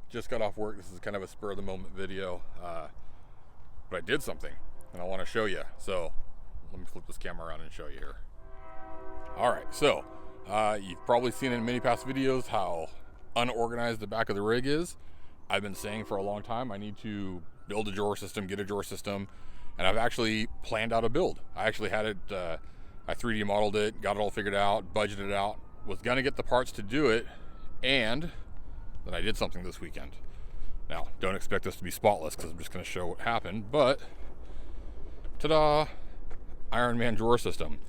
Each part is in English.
Just got off work. This is kind of a spur of the moment video, but I did something and I want to show you. So let me flip this camera around and show you here. All right, so you've probably seen in many past videos how unorganized the back of the rig is. I've been saying for a long time I need to build a drawer system, get a drawer system, and I've actually planned out a build. I actually had it, I 3D modeled it, got it all figured out, budgeted it out, was gonna get the parts to do it, and then I did something this weekend. Now, don't expect this to be spotless because I'm just gonna show what happened, but ta-da, Ironman drawer system.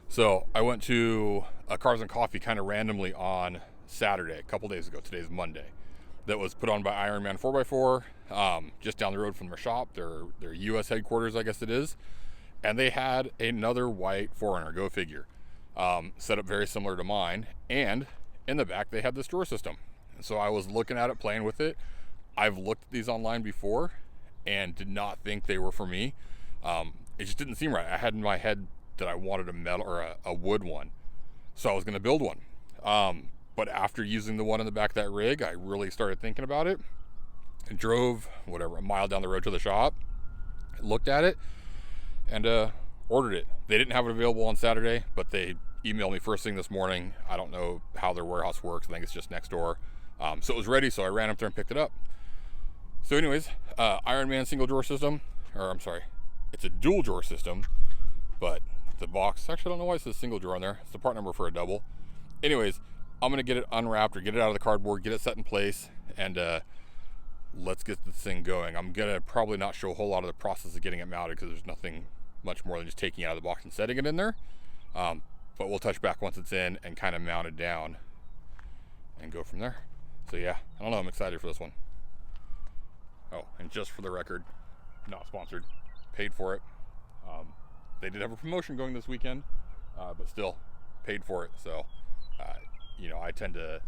So I went to a Cars and Coffee kind of randomly on Saturday, a couple days ago. Today's Monday. That was put on by Ironman4x4, just down the road from their shop, their U.S. headquarters, I guess it is. And they had another white 4Runner, go figure, set up very similar to mine. And in the back, they had this drawer system. And so I was looking at it, playing with it. I've looked at these online before and did not think they were for me. It just didn't seem right. I had in my head that I wanted a metal or a wood one. So I was gonna build one. But after using the one in the back of that rig, I really started thinking about it and drove, a mile down the road to the shop, looked at it, and ordered it. They didn't have it available on Saturday, but they emailed me first thing this morning. I don't know how their warehouse works. I think it's just next door. So it was ready, so I ran up there and picked it up. So anyways, Ironman single drawer system, or I'm sorry, it's a dual drawer system, but the box, actually I don't know why it says single drawer on there. It's the part number for a double. Anyways, I'm gonna get it unwrapped or get it out of the cardboard, get it set in place, and let's get this thing going. I'm gonna probably not show a whole lot of the process of getting it mounted because there's nothing much more than just taking it out of the box and setting it in there. But we'll touch back once it's in and kind of mount it down and go from there. So yeah, I don't know, I'm excited for this one. Oh, and just for the record, not sponsored, paid for it. They did have a promotion going this weekend, but still paid for it. So, you know, I tend to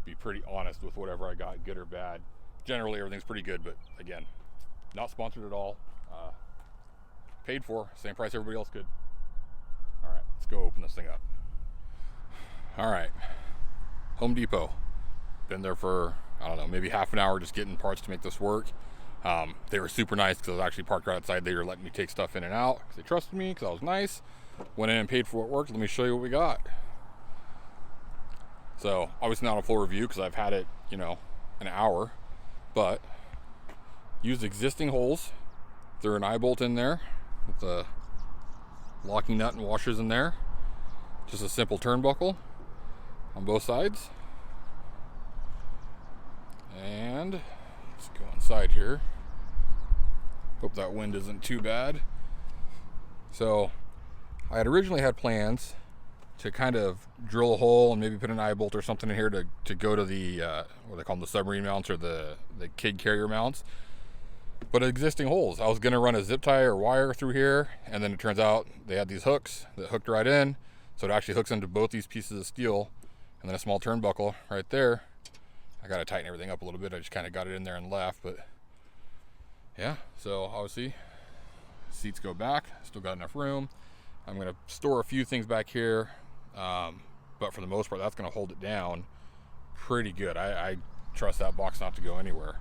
be pretty honest with whatever I got, good or bad. Generally, everything's pretty good, but again, not sponsored at all. Paid for, same price everybody else could. All right, let's go open this thing up. All right, Home Depot. Been there for, I don't know, maybe half an hour just getting parts to make this work. They were super nice because I was actually parked right outside. They were letting me take stuff in and out because they trusted me because I was nice. Went in and paid for what worked. Let me show you what we got. So obviously not a full review because I've had it, you know, an hour, but used existing holes. Threw an eye bolt in there with the locking nut and washers in there. Just a simple turnbuckle on both sides. And let's go inside here. Hope that wind isn't too bad. So I had originally had plans to kind of drill a hole and maybe put an eye bolt or something in here to go to the, what they call them, the submarine mounts or the kid carrier mounts. But existing holes, I was gonna run a zip tie or wire through here, and then it turns out they had these hooks that hooked right in. So it actually hooks into both these pieces of steel, and then a small turnbuckle right there. I gotta tighten everything up a little bit. I just kind of got it in there and left, but yeah, so obviously seats go back, still got enough room. I'm gonna store a few things back here, but for the most part, that's gonna hold it down pretty good. I trust that box not to go anywhere.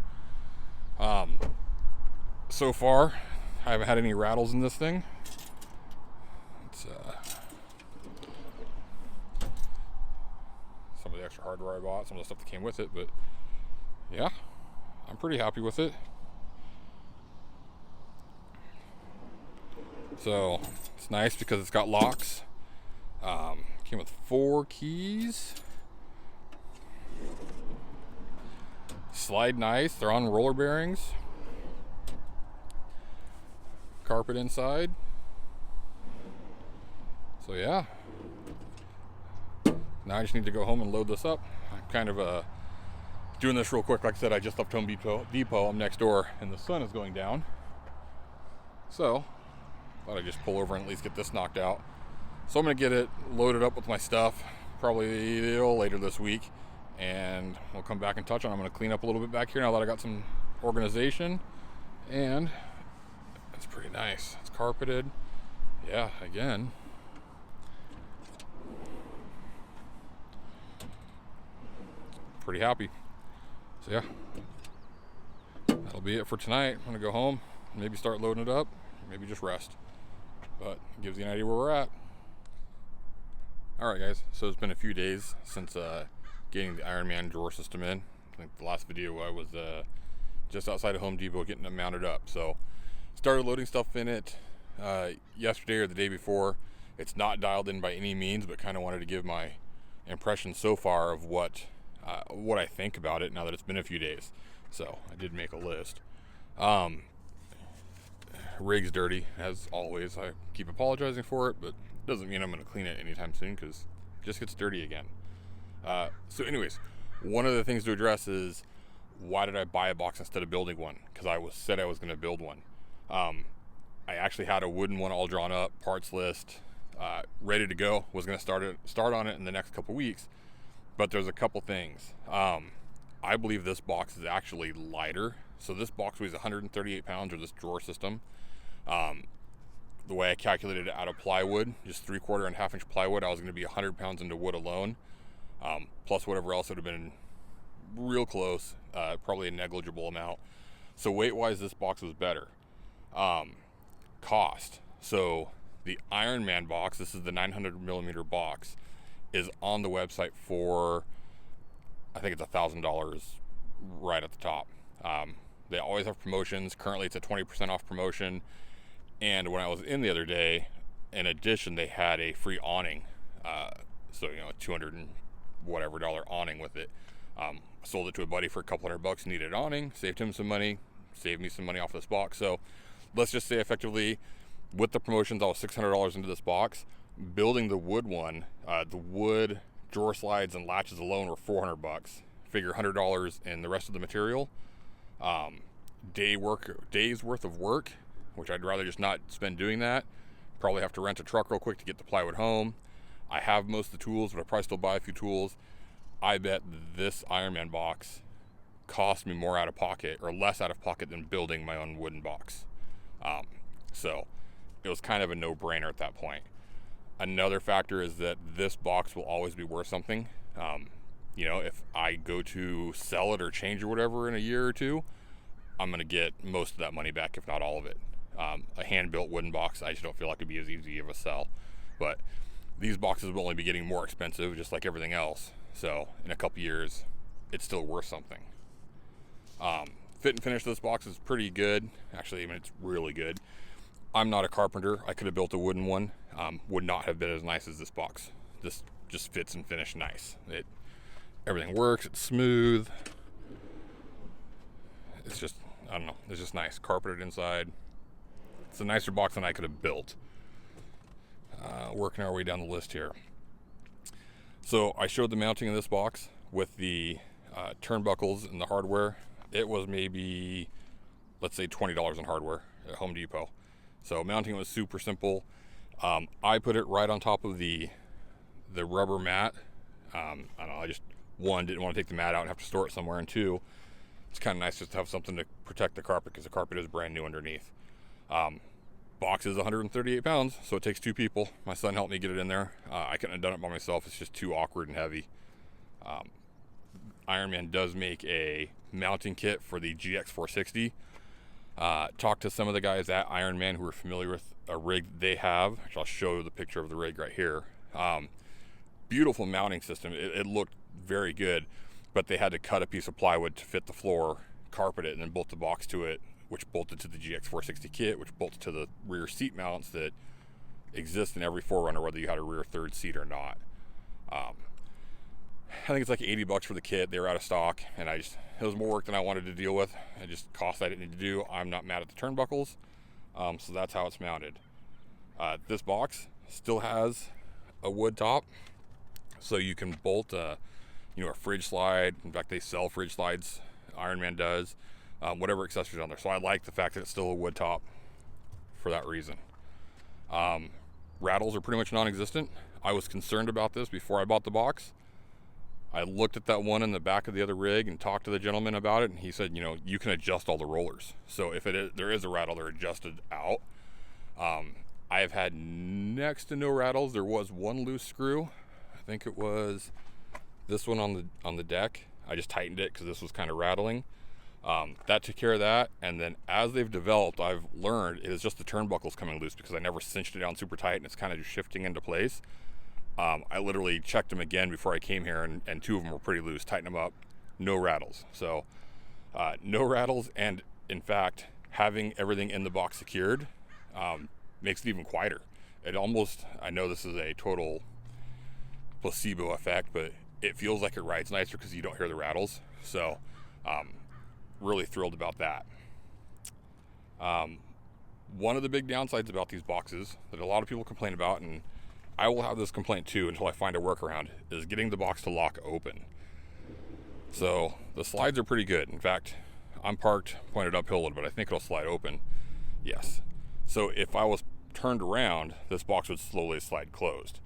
So far, I haven't had any rattles in this thing. It's some of the extra hardware I bought, some of the stuff that came with it, but yeah, I'm pretty happy with it. So it's nice because it's got locks. Came with 4 keys. Slide nice. They're on roller bearings. Carpet inside. So yeah. Now I just need to go home and load this up. I'm kind of doing this real quick. Like I said, I just left Home Depot. I'm next door and the sun is going down. So thought I'd just pull over and at least get this knocked out. So I'm gonna get it loaded up with my stuff probably a little later this week, and we'll come back and touch on it. I'm gonna clean up a little bit back here now that I got some organization, and it's pretty nice. It's carpeted. Yeah, again. Pretty happy. So yeah, that'll be it for tonight. I'm gonna go home, maybe start loading it up, maybe just rest. But it gives you an idea where we're at. Alright guys, so it's been a few days since getting the Ironman drawer system in. I think the last video I was just outside of Home Depot getting it mounted up. So started loading stuff in it yesterday or the day before. It's not dialed in by any means, but kind of wanted to give my impression so far of what I think about it now that it's been a few days. So I did make a list. Rig's dirty as always. I keep apologizing for it, but doesn't mean I'm going to clean it anytime soon because it just gets dirty again. So anyways, one of the things to address is, why did I buy a box instead of building one? Because I said I was going to build one. I actually had a wooden one all drawn up, parts list, ready to go. Was going to start on it in the next couple weeks, but there's a couple things. I believe this box is actually lighter. So this box weighs 138 pounds, or this drawer system. The way I calculated it out of plywood, just 3/4 and 1/2 inch plywood, I was going to be 100 pounds into wood alone, plus whatever else would have been real close, probably a negligible amount. So weight wise, this box was better. Cost. So the Ironman box, this is the 900 millimeter box, is on the website for, I think it's $1,000 right at the top. They always have promotions. Currently it's a 20% off promotion. And when I was in the other day, in addition, they had a free awning. So, a $200 and whatever awning with it. Sold it to a buddy for a couple $100, needed an awning, saved him some money, saved me some money off this box. So let's just say effectively with the promotions, I was $600 into this box. Building the wood one, the wood drawer slides and latches alone were $400. Figure $100 in the rest of the material. Days worth of work, which I'd rather just not spend doing that. Probably have to rent a truck real quick to get the plywood home. I have most of the tools, but I probably still buy a few tools. I bet this Ironman box cost me more out of pocket, or less out of pocket, than building my own wooden box. So it was kind of a no-brainer at that point. Another factor is that this box will always be worth something. If I go to sell it or change or whatever in a year or two, I'm going to get most of that money back, if not all of it. A hand-built wooden box, I just don't feel like it'd be as easy of a sell. But these boxes will only be getting more expensive, just like everything else. So in a couple years, it's still worth something. Fit and finish of this box is pretty good. Actually, it's really good. I'm not a carpenter. I could have built a wooden one. Would not have been as nice as this box. This just fits and finish nice. Everything works. It's smooth. It's just, I don't know. It's just nice. Carpeted inside. It's a nicer box than I could have built. Working our way down the list here. So I showed the mounting in this box with the turnbuckles and the hardware. It was maybe, let's say, $20 in hardware at Home Depot. So mounting was super simple. I put it right on top of the rubber mat. I don't know, I just, one, didn't want to take the mat out and have to store it somewhere, and two, it's kind of nice just to have something to protect the carpet, because the carpet is brand new underneath. Box is 138 pounds, so it takes two people. My son helped me get it in there. I couldn't have done it by myself. It's just too awkward and heavy. Ironman does make a mounting kit for the GX460. Talked to some of the guys at Ironman who are familiar with a rig they have, which I'll show you the picture of the rig right here. Beautiful mounting system. It looked very good, but they had to cut a piece of plywood to fit the floor, carpet it, and then bolt the box to it, which bolted to the GX460 kit, which bolted to the rear seat mounts that exist in every 4Runner, whether you had a rear third seat or not. I think it's like $80 for the kit. They were out of stock, and it was more work than I wanted to deal with. It just cost I didn't need to do. I'm not mad at the turnbuckles, so that's how it's mounted. This box still has a wood top, so you can bolt a fridge slide. In fact, they sell fridge slides. Ironman does. Whatever accessories on there. So I like the fact that it's still a wood top for that reason. Rattles are pretty much non-existent. I was concerned about this before I bought the box. I looked at that one in the back of the other rig and talked to the gentleman about it, and he said, you can adjust all the rollers. So if there is a rattle, they're adjusted out. I have had next to no rattles. There was one loose screw. I think it was this one on the deck. I just tightened it because this was kind of rattling. That took care of that. And then as they've developed, I've learned it is just the turnbuckles coming loose because I never cinched it down super tight and it's kind of just shifting into place. I literally checked them again before I came here, and 2 of them were pretty loose. Tighten them up, no rattles. So no rattles, and in fact, having everything in the box secured makes it even quieter. It almost, I know this is a total placebo effect, but it feels like it rides nicer because you don't hear the rattles. So really thrilled about that. One of the big downsides about these boxes that a lot of people complain about, and I will have this complaint too until I find a workaround, is getting the box to lock open. So the slides are pretty good. In fact, I'm parked, pointed uphill a little bit. I think it'll slide open. Yes. So if I was turned around, this box would slowly slide closed.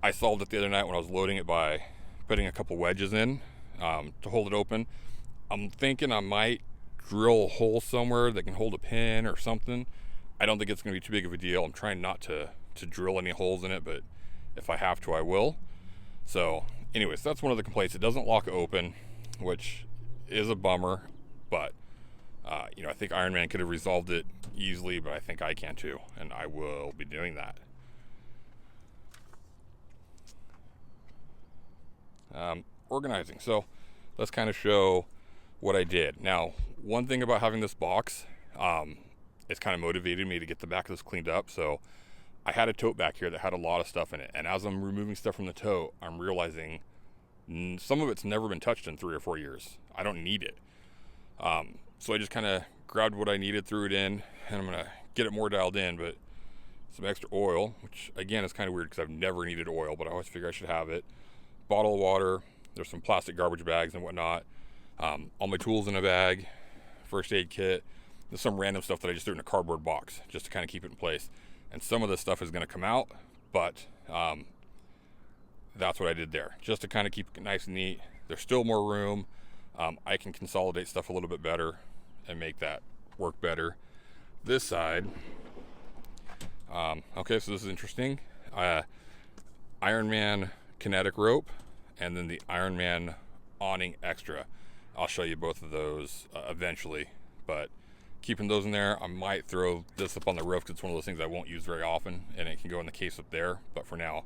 I solved it the other night when I was loading it by putting a couple wedges in to hold it open. I'm thinking I might drill a hole somewhere that can hold a pin or something. I don't think it's going to be too big of a deal. I'm trying not to drill any holes in it, but if I have to, I will. So anyways, that's one of the complaints. It doesn't lock open, which is a bummer, but I think Ironman could have resolved it easily, but I think I can too, and I will be doing that. Organizing. So let's kind of show what I did. Now, one thing about having this box, it's kind of motivated me to get the back of this cleaned up. So I had a tote back here that had a lot of stuff in it, and as I'm removing stuff from the tote, I'm realizing some of it's never been touched in 3 or 4 years. I don't need it. So I just kind of grabbed what I needed, threw it in, and I'm gonna get it more dialed in. But some extra oil, which again is kind of weird because I've never needed oil, but I always figure I should have it. Bottle of water. There's some plastic garbage bags and whatnot. All my tools in a bag. First aid kit. There's some random stuff that I just threw in a cardboard box just to kind of keep it in place. And some of this stuff is going to come out, but that's what I did there, just to kind of keep it nice and neat. There's still more room. I can consolidate stuff a little bit better and make that work better. This side, okay, so this is interesting. Ironman kinetic rope, and then the Ironman awning extra. I'll show you both of those eventually, but keeping those in there. I might throw this up on the roof because it's one of those things I won't use very often, and it can go in the case up there, but for now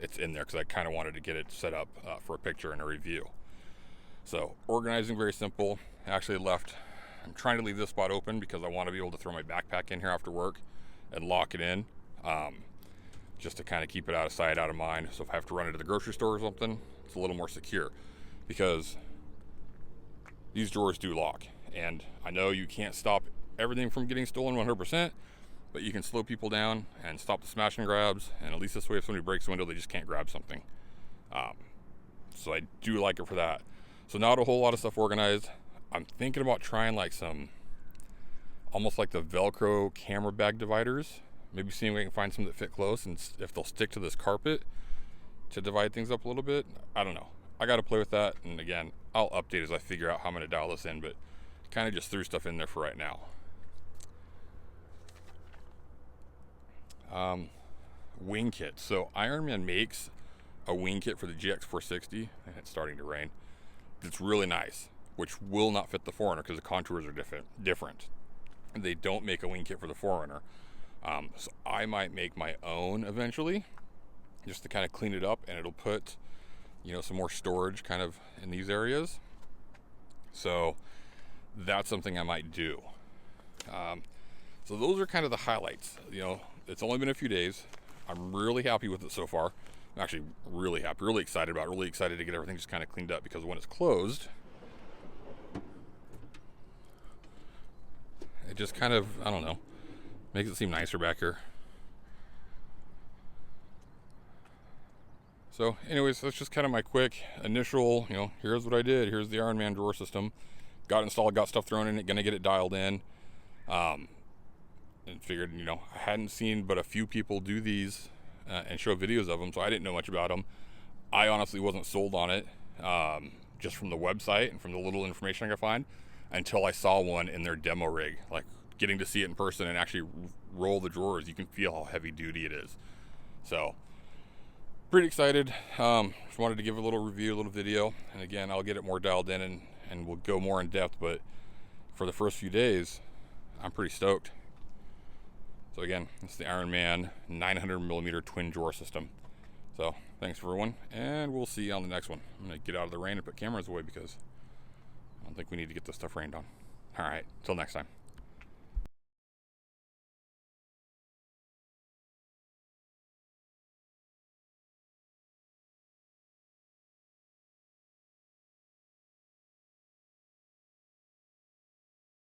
it's in there because I kind of wanted to get it set up for a picture and a review. So organizing, very simple. I'm trying to leave this spot open because I want to be able to throw my backpack in here after work and lock it in, just to kind of keep it out of sight, out of mind. So if I have to run into the grocery store or something, it's a little more secure, because these drawers do lock. And I know you can't stop everything from getting stolen 100%, but you can slow people down and stop the smash and grabs. And at least this way, if somebody breaks the window, they just can't grab something. So I do like it for that. So not a whole lot of stuff organized. I'm thinking about trying like some, almost like the Velcro camera bag dividers. Maybe seeing if I can find some that fit close and if they'll stick to this carpet to divide things up a little bit. I don't know. I got to play with that. And again, I'll update as I figure out how I'm going to dial this in, but kind of just threw stuff in there for right now. Wing kit. So Ironman makes a wing kit for the GX460, and it's starting to rain. It's really nice, which will not fit the 4Runner because the contours are different. And they don't make a wing kit for the 4Runner. So I might make my own eventually, just to kind of clean it up, and it'll put, some more storage kind of in these areas. So that's something I might do. So those are kind of the highlights. It's only been a few days. I'm really happy with it so far. I'm actually really happy, really excited about it, really excited to get everything just kind of cleaned up, because when it's closed, it just kind of, I don't know, makes it seem nicer back here. So anyways, that's just kind of my quick initial, here's what I did. Here's the Ironman drawer system. Got it installed, got stuff thrown in it, gonna get it dialed in. And figured, I hadn't seen but a few people do these and show videos of them, so I didn't know much about them. I honestly wasn't sold on it, just from the website and from the little information I could find, until I saw one in their demo rig. Like, getting to see it in person and actually roll the drawers, you can feel how heavy duty it is. So pretty excited. Just wanted to give a little review, a little video, and again, I'll get it more dialed in and we'll go more in depth, but for the first few days, I'm pretty stoked. So again, it's the Ironman 900mm twin drawer system. So thanks everyone, and we'll see you on the next one. I'm gonna get out of the rain and put cameras away because I don't think we need to get this stuff rained on. All right, till next time.